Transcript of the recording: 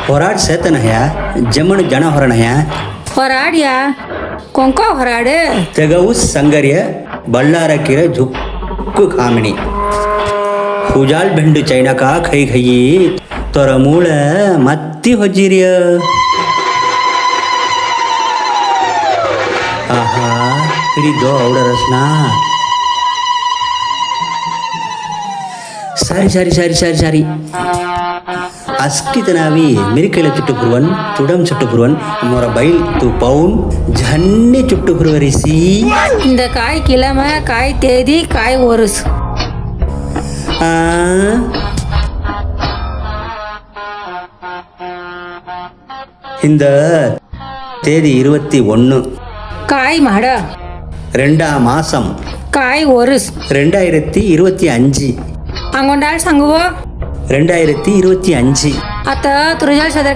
ಹೊರಾಡ್ ಸೇತನಯ ಜಮಣ್ ಜನ ಹೊರಣಯ ಹೊರಾಡ್ಯಾ ಕೊಂಕ ಹೊರಾಡು ತೆಗವು ಸಂಗರ್ಯ ಬಳ್ಳಾರಕ್ಕಿರ झुक्कू खामिणी हुजाल भिंड चैना का खई खई तोर मूळ मत्ती होजिरिय आहा इडी दो औडरसना सारी सारी सारी सारी सारी अस्कितनावी मिरिकेल चुट्टुपुरवन चुडम चुट्टुपुरवन मोर बैल तू पौन झन्ने चुट्टुपुरवरिसी இந்த காய் கிழமை காய் தேதி காய் ஒருசு இந்த தேதி 21 காய் மட 2ஆம் மாசம் காய் ஒருசு 2025 அங்கொண்டால் சங்குவோ 2025 आता तुझ्या